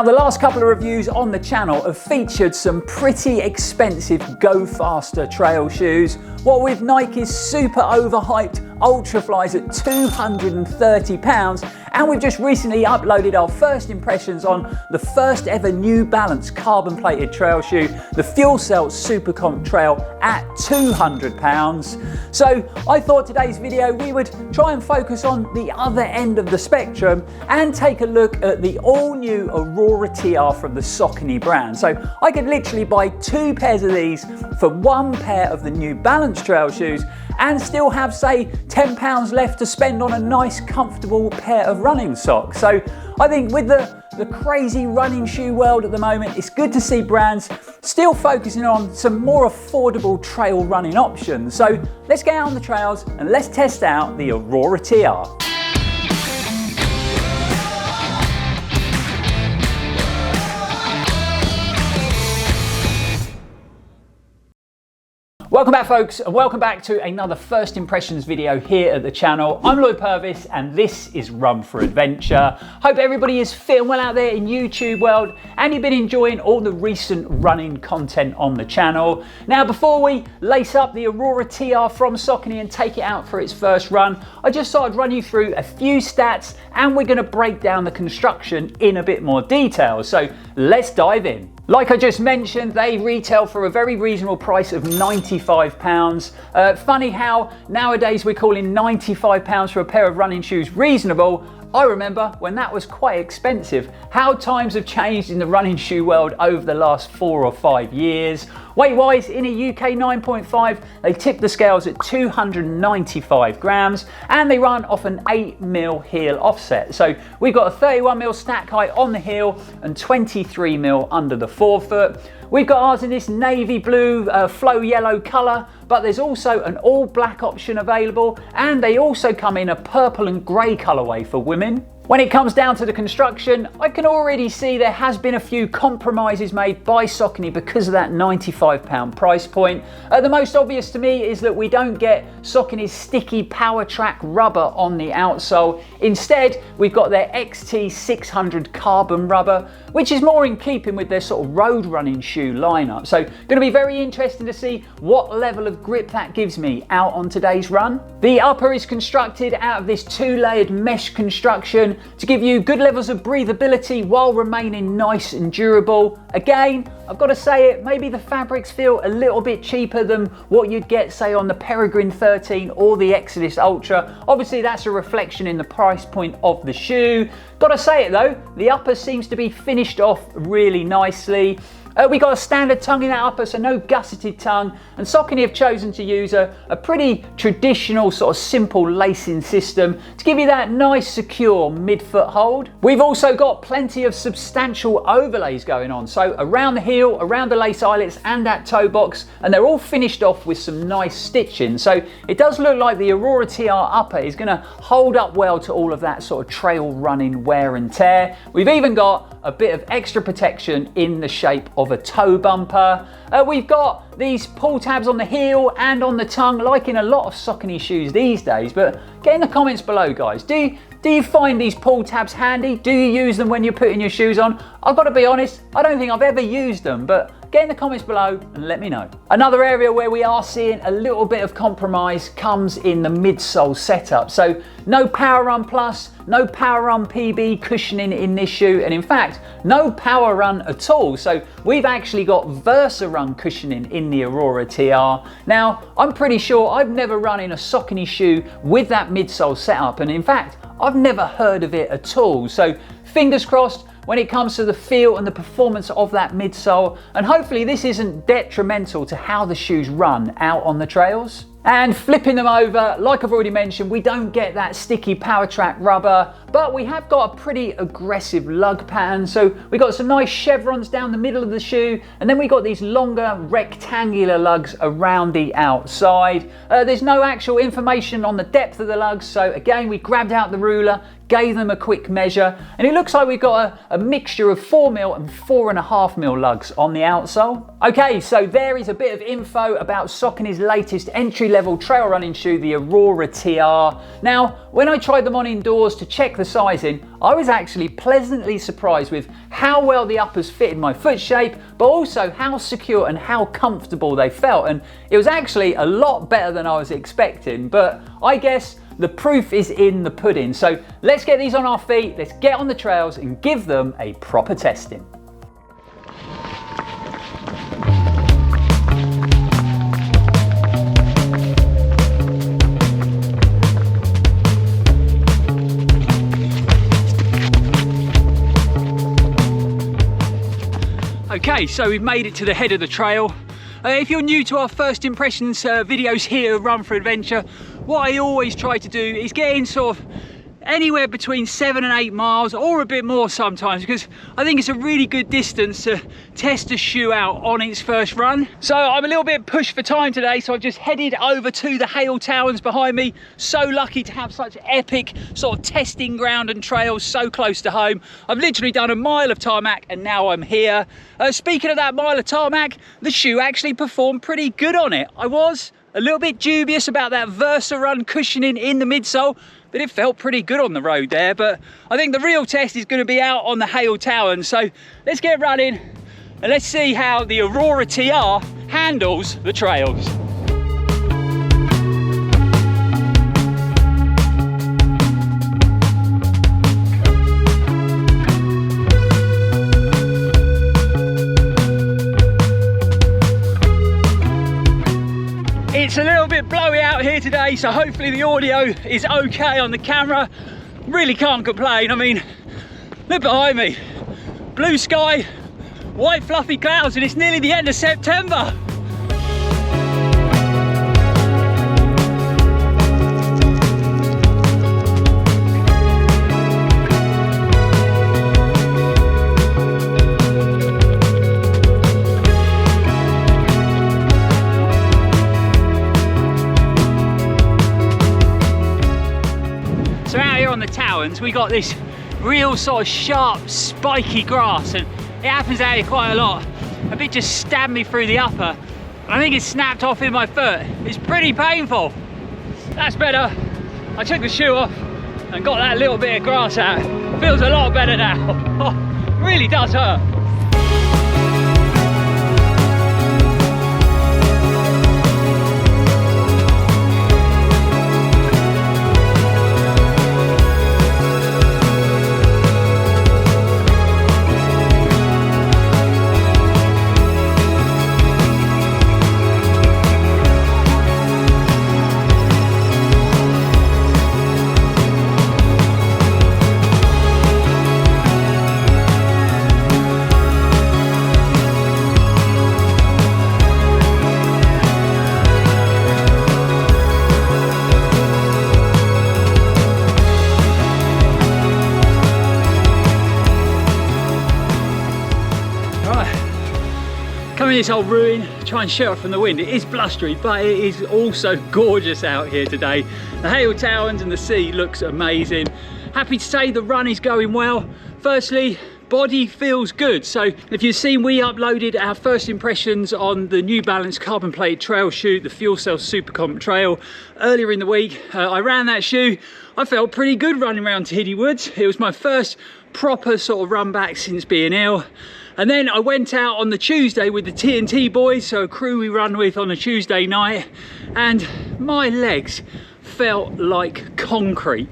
Now, the last couple of reviews on the channel have featured some pretty expensive Go Faster trail shoes. What with Nike's super overhyped Ultraflies at £230, and we've just recently uploaded our first impressions on the first ever New Balance carbon plated trail shoe, the Fuel Cell Supercomp Trail at £200. So I thought today's video we would try and focus on the other end of the spectrum and take a look at the all new Aurora TR from the Saucony brand. So I could literally buy 2 pairs of these for 1 pair of the New Balance trail shoes and still have, say, £10 left to spend on a nice comfortable pair of running socks. So I think with the crazy running shoe world at the moment, it's good to see brands still focusing on some more affordable trail running options. So let's get out on the trails and let's test out the Aurora TR. Welcome back, folks, and welcome back to another First Impressions video here at the channel. I'm Lloyd Purvis and this is Run4Adventure. Hope everybody is fitting well out there in YouTube world and you've been enjoying all the recent running content on the channel. Now, before we lace up the Aurora TR from Saucony and take it out for its first run, I just thought I'd run you through a few stats and we're going to break down the construction in a bit more detail. So let's dive in. Like I just mentioned, they retail for a very reasonable price of £95. Funny how nowadays we're calling £95 for a pair of running shoes reasonable. I remember when that was quite expensive. How times have changed in the running shoe world over the last 4 or 5 years. Weight-wise, in a UK 9.5, they tip the scales at 295 grams and they run off an 8mm heel offset. So we've got a 31mm stack height on the heel and 23mm under the forefoot. We've got ours in this navy blue, flow yellow colour, but there's also an all black option available and they also come in a purple and grey colourway for women. When it comes down to the construction, I can already see there has been a few compromises made by Saucony because of that £95 price point. The most obvious to me is that we don't get Saucony's sticky Power Track rubber on the outsole. Instead, we've got their XT600 carbon rubber, which is more in keeping with their sort of road running shoe lineup. So going to be very interesting to see what level of grip that gives me out on today's run. The upper is constructed out of this 2-layered mesh construction to give you good levels of breathability while remaining nice and durable. Again, I've got to say it, maybe the fabrics feel a little bit cheaper than what you'd get, say, on the Peregrine 13 or the Exodus Ultra. Obviously, that's a reflection in the price point of the shoe. Got to say it though, the upper seems to be finished off really nicely. We got a standard tongue in that upper, so no gusseted tongue, and Saucony have chosen to use a pretty traditional sort of simple lacing system to give you that nice secure mid-foot hold. We've also got plenty of substantial overlays going on, so around the heel, around the lace eyelets and that toe box, and they're all finished off with some nice stitching. So it does look like the Aurora TR upper is going to hold up well to all of that sort of trail running wear and tear. We've even got a bit of extra protection in the shape of a toe bumper. We've got these pull tabs on the heel and on the tongue, like in a lot of Saucony shoes these days. But get in the comments below, guys. Do you find these pull tabs handy? Do you use them when you're putting your shoes on? I've got to be honest, I don't think I've ever used them, but get in the comments below and let me know. Another area where we are seeing a little bit of compromise comes in the midsole setup. So no Power Run Plus, no Power Run PB cushioning in this shoe, and in fact, no Power Run at all. So we've actually got Versa Run cushioning in the Aurora TR. Now, I'm pretty sure I've never run in a Saucony shoe with that midsole setup, and in fact, I've never heard of it at all. So fingers crossed when it comes to the feel and the performance of that midsole, and hopefully this isn't detrimental to how the shoes run out on the trails. And flipping them over, like I've already mentioned, we don't get that sticky Power Track rubber, but we have got a pretty aggressive lug pattern. So we got some nice chevrons down the middle of the shoe, and then we got these longer rectangular lugs around the outside. There's no actual information on the depth of the lugs, so again, we grabbed out the ruler, gave them a quick measure, and it looks like we've got a mixture of 4mm and 4.5mm lugs on the outsole. Okay, so there is a bit of info about Saucony's latest entry entry-level trail running shoe, the AURA TR. Now, when I tried them on indoors to check the sizing, I was actually pleasantly surprised with how well the uppers fitted my foot shape, but also how secure and how comfortable they felt. And it was actually a lot better than I was expecting, but I guess the proof is in the pudding. So let's get these on our feet, let's get on the trails and give them a proper testing. Okay, so we've made it to the head of the trail. If you're new to our first impressions videos here at Run4Adventure, what I always try to do is get in sort of anywhere between 7 and 8 miles, or a bit more sometimes, because I think it's a really good distance to test a shoe out on its first run. So I'm a little bit pushed for time today, so I've just headed over to the Hale Towers behind me. So lucky to have such epic sort of testing ground and trails so close to home. I've literally done a mile of tarmac and now I'm here. Speaking of that mile of tarmac, the shoe actually performed pretty good on it. I was a little bit dubious about that Versa Run cushioning in the midsole, but it felt pretty good on the road there. But I think the real test is going to be out on the Hale Towers. So let's get running and let's see how the AURA TR handles the trails. It's a little bit blowy out here today, so hopefully the audio is okay on the camera. Really can't complain. I mean, look behind me. Blue sky, white fluffy clouds, and it's nearly the end of September. So out here on the Towers, we got this real sort of sharp, spiky grass, and it happens out here quite a lot. A bit just stabbed me through the upper. I think it snapped off in my foot. It's pretty painful. That's better. I took the shoe off and got that little bit of grass out. Feels a lot better now. Oh, really does hurt. Coming this old ruin, try and shelter from the wind. It is blustery, but it is also gorgeous out here today. The Hale Towers and the sea looks amazing. Happy to say the run is going well. Firstly, body feels good. So if you've seen, we uploaded our first impressions on the New Balance carbon plate trail shoe, the Fuel Cell Super Comp Trail, earlier in the week. I ran that shoe. I felt pretty good running around Tiddy Woods. It was my first proper sort of run back since being ill. And then I went out on the Tuesday with the TNT boys, so a crew we run with on a Tuesday night, and my legs felt like concrete.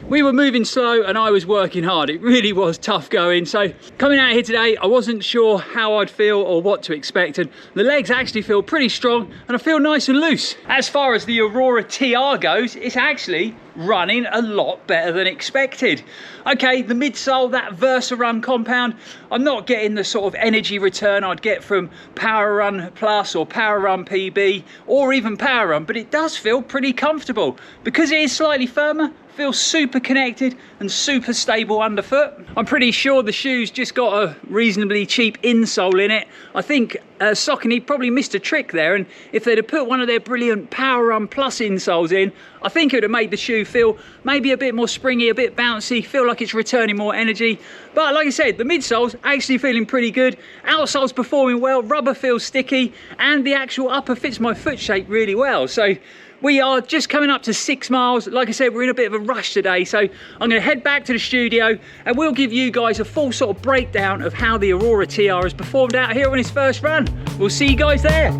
We were moving slow and I was working hard. It really was tough going. So coming out here today, I wasn't sure how I'd feel or what to expect, and the legs actually feel pretty strong and I feel nice and loose. As far as the AURA TR goes, it's actually running a lot better than expected. Okay, the midsole, that Versa Run compound, I'm not getting the sort of energy return I'd get from Power Run Plus or Power Run PB or even Power Run, but it does feel pretty comfortable. Because it is slightly firmer, feels super connected and super stable underfoot. I'm pretty sure the shoe's just got a reasonably cheap insole in it. I think Saucony probably missed a trick there, and if they'd have put one of their brilliant Power Run Plus insoles in, I think it would have made the shoe feel maybe a bit more springy, a bit bouncy, feel like it's returning more energy. But like I said, the midsole's actually feeling pretty good. Outsole's performing well, rubber feels sticky, and the actual upper fits my foot shape really well. So we are just coming up to 6 miles. Like I said, we're in a bit of a rush today, so I'm going to head back to the studio and we'll give you guys a full sort of breakdown of how the Aurora TR has performed out here on its first run. We'll see you guys there.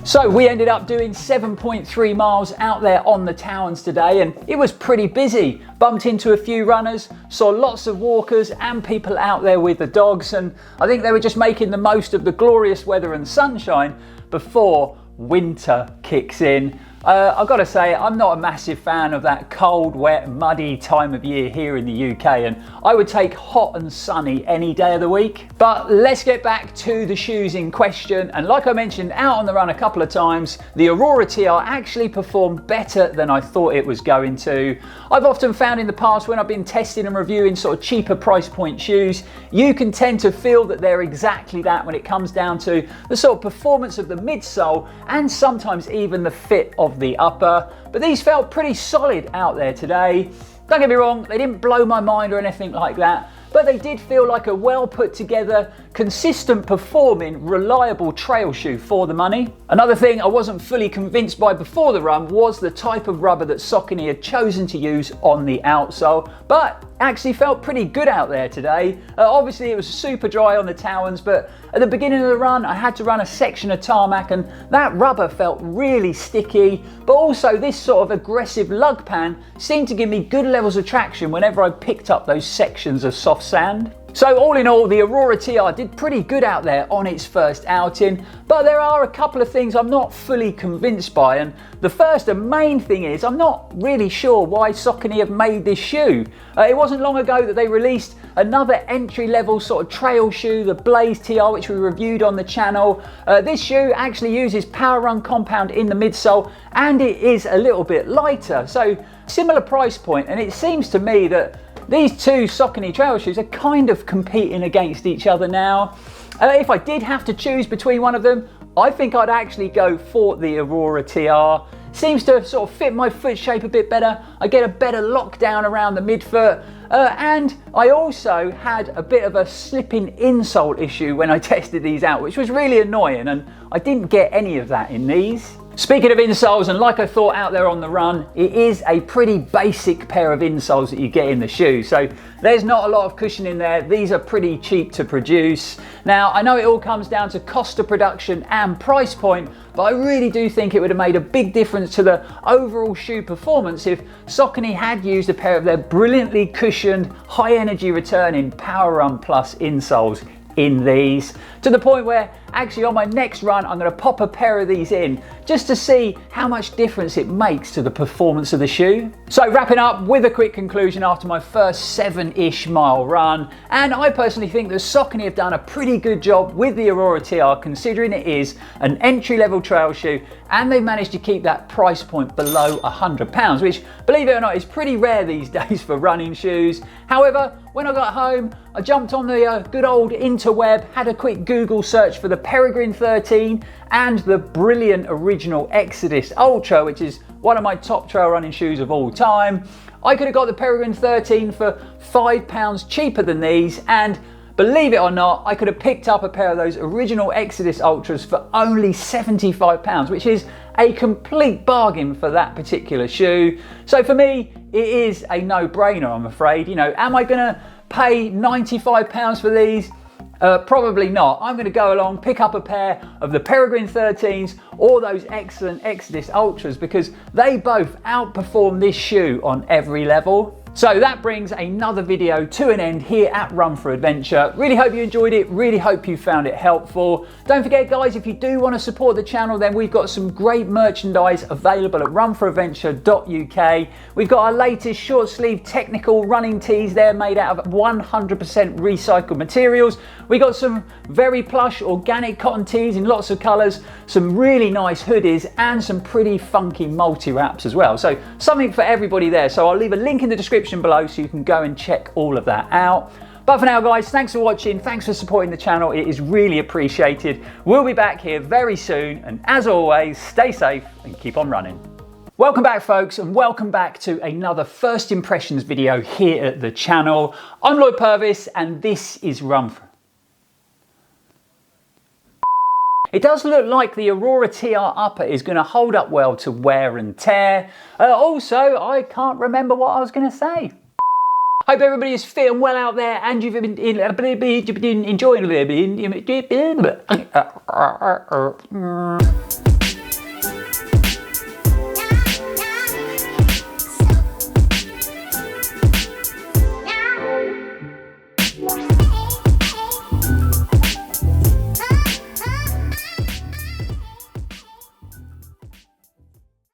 So we ended up doing 7.3 miles out there on the Towns today, and it was pretty busy. Bumped into a few runners, saw lots of walkers and people out there with the dogs, and I think they were just making the most of the glorious weather and sunshine before winter kicks in. I've got to say, I'm not a massive fan of that cold, wet, muddy time of year here in the UK, and I would take hot and sunny any day of the week. But let's get back to the shoes in question, and like I mentioned out on the run a couple of times, the Aurora TR actually performed better than I thought it was going to. I've often found in the past when I've been testing and reviewing sort of cheaper price point shoes, you can tend to feel that they're exactly that when it comes down to the sort of performance of the midsole and sometimes even the fit of the upper, but these felt pretty solid out there today. Don't get me wrong, they didn't blow my mind or anything like that, but they did feel like a well put together, consistent performing, reliable trail shoe for the money. Another thing I wasn't fully convinced by before the run was the type of rubber that Saucony had chosen to use on the outsole, but actually felt pretty good out there today. Obviously it was super dry on the Towns, but at the beginning of the run I had to run a section of tarmac and that rubber felt really sticky, but also this sort of aggressive lug pan seemed to give me good levels of traction whenever I picked up those sections of soft sand. So all in all, the Aurora TR did pretty good out there on its first outing, but there are a couple of things I'm not fully convinced by, and the first and main thing is I'm not really sure why Saucony have made this shoe. It wasn't long ago that they released another entry-level sort of trail shoe, the Blaze TR, which we reviewed on the channel. This shoe actually uses Power Run compound in the midsole, and it is a little bit lighter, so similar price point, and it seems to me that these two Saucony trail shoes are kind of competing against each other now. If I did have to choose between one of them, I think I'd actually go for the Aurora TR. Seems to sort of fit my foot shape a bit better. I get a better lockdown around the midfoot. And I also had a bit of a slipping insole issue when I tested these out, which was really annoying, and I didn't get any of that in these. Speaking of insoles, and like I thought out there on the run, it is a pretty basic pair of insoles that you get in the shoe. So there's not a lot of cushion in there. These are pretty cheap to produce. Now, I know it all comes down to cost of production and price point, but I really do think it would have made a big difference to the overall shoe performance if Saucony had used a pair of their brilliantly cushioned, high energy returning Power Run Plus insoles in these, to the point where actually on my next run I'm going to pop a pair of these in just to see how much difference it makes to the performance of the shoe. So wrapping up with a quick conclusion after my first 7-ish mile run, and I personally think that Saucony have done a pretty good job with the Aurora TR considering it is an entry-level trail shoe and they've managed to keep that price point below £100, which, believe it or not, is pretty rare these days for running shoes. However, when I got home, I jumped on the good old interweb, had a quick Google search for the Peregrine 13 and the brilliant original Exodus Ultra, which is one of my top trail running shoes of all time. I could have got the Peregrine 13 for £5 cheaper than these, and believe it or not, I could have picked up a pair of those original Exodus Ultras for only £75, which is a complete bargain for that particular shoe. So for me, it is a no-brainer, I'm afraid. You know, am I gonna pay £95 for these? Probably not. I'm going to go along, pick up a pair of the Peregrine 13s or those excellent Exodus Ultras because they both outperform this shoe on every level. So that brings another video to an end here at Run4Adventure. Really hope you enjoyed it, really hope you found it helpful. Don't forget guys, if you do want to support the channel, then we've got some great merchandise available at Run4Adventure.uk. We've got our latest short sleeve technical running tees there made out of 100% recycled materials. We got some very plush organic cotton tees in lots of colours, some really nice hoodies and some pretty funky multi-wraps as well. So something for everybody there. So I'll leave a link in the description below so you can go and check all of that out. But for now guys, thanks for watching, thanks for supporting the channel, it is really appreciated. We'll be back here very soon, and as always, stay safe and keep on running. Welcome back folks, and welcome back to another first impressions video here at the channel. I'm Lloyd Purvis and this is Run4. It does look like the Aurora TR upper is going to hold up well to wear and tear. Also, I can't remember what I was going to say. Hope everybody is feeling well out there and you've been enjoying